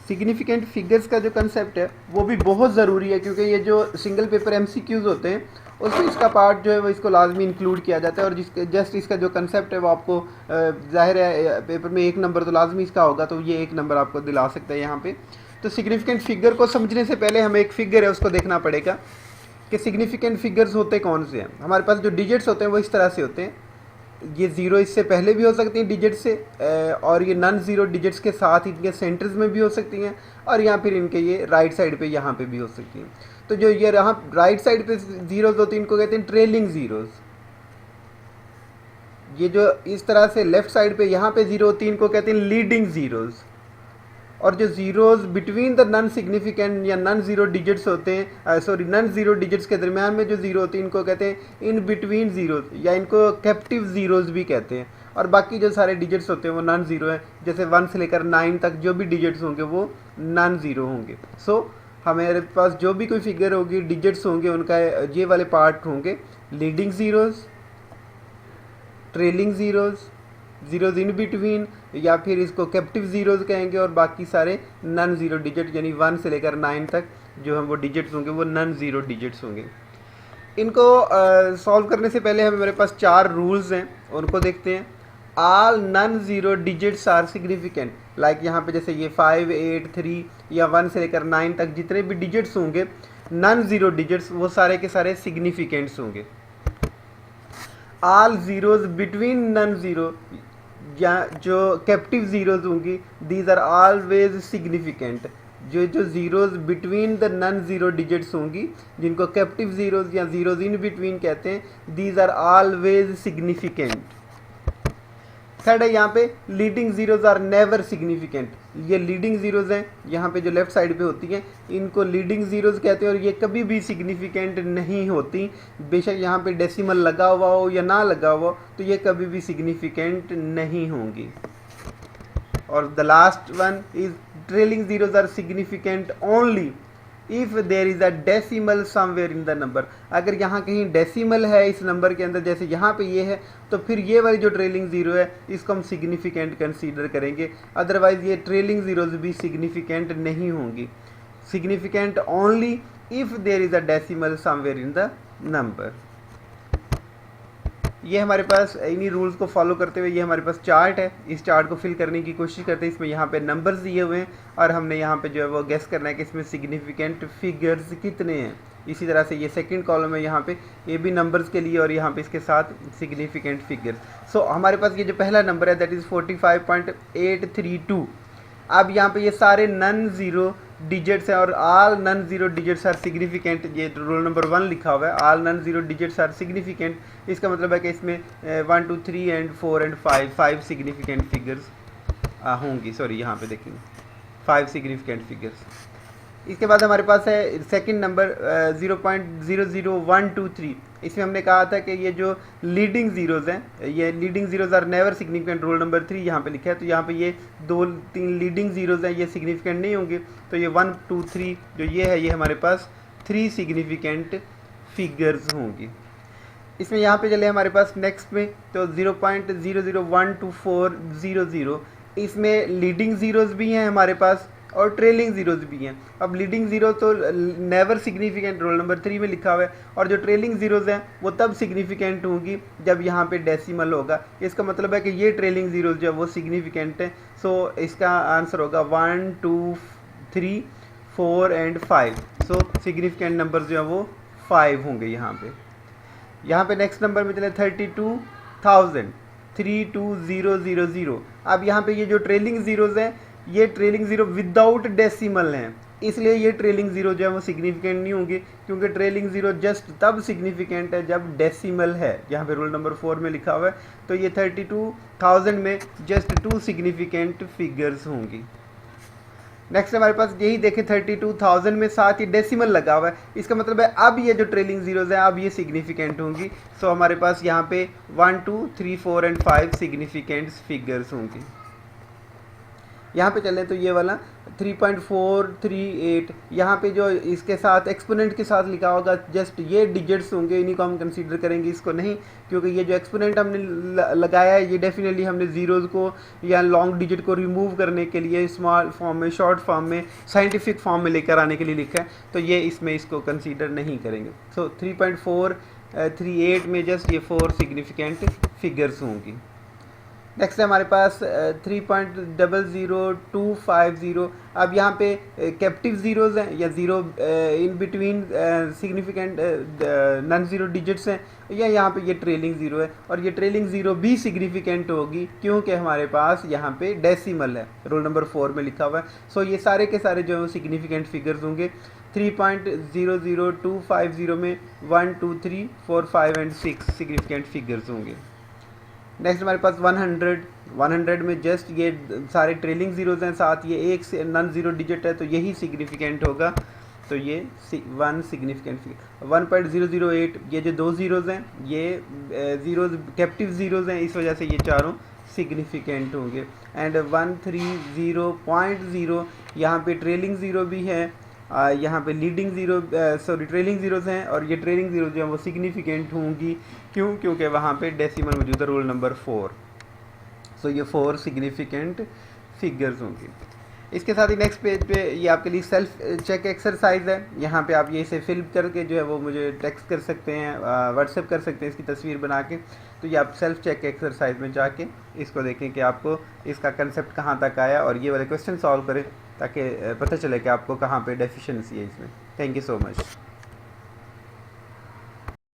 Significant figures का जो concept है वो भी बहुत ज़रूरी है, क्योंकि ये जो सिंगल पेपर एमसीक्यूज़ होते हैं उसमें इसका पार्ट जो है वो इसको लाजमी इंक्लूड किया जाता है। और जिसके जस्ट इसका जो कंसेप्ट है वो आपको ज़ाहिर है पेपर में 1 नंबर तो लाजमी इसका होगा, तो ये 1 नंबर आपको दिला सकता है यहाँ पे। तो सिग्निफिकेंट फिगर को समझने से पहले हमें एक फिगर है उसको देखना पड़ेगा कि सिग्निफिकेंट फिगर्स होते कौन से हैं। हमारे पास जो डिजिट्स होते हैं वो इस तरह से होते हैं, ये ज़ीरो इससे पहले भी हो सकती हैं डिजिट से, और ये नॉन ज़ीरो डिजिट्स के साथ इनके सेंटर्स में भी हो सकती हैं, और या फिर इनके ये राइट साइड पे यहाँ पे भी हो सकती हैं। तो जो ये यहाँ राइट साइड पे ज़ीरोज़ होती हैं इनको कहते हैं ट्रेलिंग ज़ीरोज़। ये जो इस तरह से लेफ़्ट साइड पे यहाँ पे ज़ीरो होती है इनको कहते हैं लीडिंग ज़ीरोज़। और जो zeros between the non significant या नॉन ज़ीरो डिजिट्स होते हैं, सॉरी नॉन ज़ीरो डिजिट्स के दरमियान में जो ज़ीरो होती है इनको कहते हैं इन बिटवीन ज़ीरोज़, या इनको कैप्टिव ज़ीरोज़ भी कहते हैं। और बाकी जो सारे डिजिट्स होते हैं वो नॉन ज़ीरो हैं, जैसे 1 से लेकर 9 तक जो भी डिजिट्स होंगे वो नॉन ज़ीरो होंगे। सो हमारे पास जो भी कोई फिगर होगी, डिजिट्स होंगे, उनका ये वाले पार्ट होंगे leading zeros, trailing zeros, zeros in between, या फिर इसको कैप्टिव ज़ीरोज़ कहेंगे, और बाकी सारे नॉन ज़ीरो डिजिट यानी 1 से लेकर 9 तक जो हम वो डिजिट्स होंगे वो नॉन ज़ीरो डिजिट्स होंगे। इनको सॉल्व करने से पहले हमें मेरे पास 4 रूल्स हैं, उनको देखते हैं। All non zero digits are significant, like यहाँ पे जैसे ये 5, 8, 3 या 1 से लेकर 9 तक जितने भी डिजिट्स होंगे नॉन ज़ीरो डिजिट्स वो सारे के सारे सिग्निफिकेंट्स होंगे। All zeros between non zero या जो कैप्टिव ज़ीरोज़ होंगी दीज आर ऑलवेज सिग्निफिकेंट। जो जो zeros between the non zero digits होंगी जिनको कैप्टिव ज़ीरोज़ या ज़ीरोज़ इन बिटवीन कहते हैं, these are always significant. Third है यहाँ पे leading zeros are never significant. ये लीडिंग ज़ीरोज़ हैं यहाँ पे जो लेफ़्ट साइड पे होती हैं इनको लीडिंग ज़ीरोज़ कहते हैं, और ये कभी भी सिग्निफिकेंट नहीं होती। बेशक यहाँ पे डेसिमल लगा हुआ हो या ना लगा हुआ हो तो ये कभी भी सिग्निफिकेंट नहीं होंगी। और the last one is trailing zeros are significant only if there is a decimal somewhere in the number. अगर यहाँ कहीं डेसिमल है इस नंबर के अंदर, जैसे यहाँ पे ये है, तो फिर ये वाली जो ट्रेलिंग ज़ीरो है इसको हम सिग्निफिकेंट कंसीडर करेंगे, अदरवाइज़ ये ट्रेलिंग ज़ीरोज़ भी सिग्निफिकेंट नहीं होंगी। Significant only if there is a decimal somewhere in the number. ये हमारे पास इन्हीं रूल्स को फॉलो करते हुए ये हमारे पास चार्ट है, इस चार्ट को फिल करने की कोशिश करते हैं। इसमें यहाँ पे नंबर्स दिए हुए हैं और हमने यहाँ पे जो है वो गेस करना है कि इसमें सिग्निफिकेंट फिगर्स कितने हैं। इसी तरह से ये सेकंड कॉलम है, यहाँ पे ये भी नंबर्स के लिए और यहाँ पे इसके साथ सिग्निफिकेंट फिगर्स। सो हमारे पास ये जो पहला नंबर है दैट इज़ 45.832। अब यहाँ पे ये सारे नॉन ज़ीरो डिजिट्स हैं और all non zero digits are significant. ये रूल नंबर 1 लिखा हुआ है, all non zero digits are significant. इसका मतलब है कि इसमें 1, 2, 3 एंड 4 एंड 5 सिग्निफिकेंट फिगर्स होंगी। सॉरी यहाँ पे देखेंगे 5 सिग्निफिकेंट फिगर्स। इसके बाद हमारे पास है सेकंड नंबर 0.00123। इसमें हमने कहा था कि ये जो लीडिंग ज़ीरोज़ हैं, ये leading zeros are never significant. Rule number 3 यहाँ पे लिखा है, तो यहाँ पे ये 2-3 लीडिंग ज़ीरोज़ हैं, ये सिग्निफिकेंट नहीं होंगे। तो ये 1, 2, 3 जो ये है ये हमारे पास 3 सिग्निफिकेंट फिगर्स होंगी। इसमें यहाँ पे चले हमारे पास नेक्स्ट में, तो 0.001240, इसमें लीडिंग ज़ीरोज़ भी हैं हमारे पास और ट्रेलिंग ज़ीरोज़ भी हैं। अब लीडिंग ज़ीरो तो नेवर सिग्निफिकेंट रोल नंबर 3 में लिखा हुआ है, और जो ट्रेलिंग ज़ीरोज़ हैं वो तब सिग्निफिकेंट होंगी जब यहाँ पे डेसिमल होगा। इसका मतलब है कि ये ट्रेलिंग ज़ीरोज़ जो है वो सिग्निफिकेंट है। सो इसका आंसर होगा 1, 2, 3, 4 एंड 5। सो सिग्निफिकेंट नंबर जो है वो 5 होंगे यहाँ पे। यहाँ पे नेक्स्ट नंबर में चले 32,000, 32000। अब यहाँ पे ये जो ट्रेलिंग ज़ीरोज़ हैं ये ट्रेलिंग ज़ीरो विदाउट डेसिमल हैं, इसलिए ये ट्रेलिंग ज़ीरो जो है वो सिग्निफिकेंट नहीं होंगी, क्योंकि ट्रेलिंग ज़ीरो जस्ट तब सिग्निफिकेंट है जब डेसिमल है। यहाँ पे रूल नंबर 4 में लिखा हुआ है, तो ये 32,000 में जस्ट 2 सिग्निफिकेंट फिगर्स होंगी। नेक्स्ट हमारे पास यही देखें 32,000 में साथ ही डेसिमल लगा हुआ है, इसका मतलब है अब ये जो ट्रेलिंग ज़ीरोज़ हैं अब ये सिग्निफिकेंट होंगी। सो हमारे पास यहाँ पे 1, 2, 3, 4 एंड 5 सिग्निफिकेंट फिगर्स होंगी। यहाँ पे चले तो ये वाला 3.438, यहाँ पे जो इसके साथ एक्सपोनेंट के साथ लिखा होगा जस्ट ये डिजिट्स होंगे, इन्हीं को हम कंसीडर करेंगे, इसको नहीं, क्योंकि ये जो एक्सपोनेंट हमने लगाया है ये डेफिनेटली हमने ज़ीरोज़ को या लॉन्ग डिजिट को रिमूव करने के लिए स्मॉल फॉर्म में, शॉर्ट फॉर्म में, साइंटिफिक फॉर्म में लेकर आने के लिए लिखा है, तो ये इसमें इसको कंसीडर नहीं करेंगे। सो 3.438 में जस्ट ये 4 सिग्निफिकेंट फिगर्स होंगी। नेक्स्ट है हमारे पास 3.00250। अब यहाँ पे कैप्टिव ज़ीरोज़ हैं या zero in between significant non zero digits हैं, या यहाँ पे ये ट्रेलिंग ज़ीरो है, और ये ट्रेलिंग ज़ीरो भी सिग्निफिकेंट होगी क्योंकि हमारे पास यहाँ पे डेसिमल है, रोल नंबर 4 में लिखा हुआ है। सो ये सारे के सारे जो सिग्निफिकेंट फिगर्स होंगे 3.00250 में 1 2 3 4 5 एंड 6 सिग्निफिकेंट फिगर्स होंगे। नेक्स्ट हमारे पास 100 में जस्ट ये सारे ट्रेलिंग ज़ीरोज़ हैं, साथ ये एक से नॉन ज़ीरो डिजिट है, तो यही सिग्निफिकेंट होगा, तो ये 1 सिग्निफिकेंट फिगर। 1.008 ये जो 2 ज़ीरोज़ हैं ये ज़ीरोज़ कैप्टिव ज़ीरोज़ हैं, इस वजह से ये चारों सिग्निफिकेंट होंगे। एंड 130.0 यहाँ पे ट्रेलिंग ज़ीरो भी है, यहाँ पे लीडिंग ज़ीरो ट्रेलिंग ज़ीरोज़ हैं, और ये ट्रेलिंग ज़ीरो जो है वो सिग्निफिकेंट होंगी, क्यों? क्योंकि वहाँ पे डेसिमल मौजूद है, रोल नंबर 4। सो ये 4 सिग्निफिकेंट फिगर्स होंगी। इसके साथ ही नेक्स्ट पेज पे ये आपके लिए सेल्फ चेक एक्सरसाइज है, यहाँ पे आप ये इसे फिल करके जो है वो मुझे टेक्स्ट कर सकते हैं, व्हाट्सएप कर सकते हैं इसकी तस्वीर बना के। तो ये आप सेल्फ चेक एक्सरसाइज में जाके इसको देखें कि आपको इसका कंसेप्ट कहाँ तक आया, और ये वाले क्वेश्चन सॉल्व करें ताकि पता चले कि आपको कहाँ पे डेफिशिएंसी है इसमें। Thank you so much.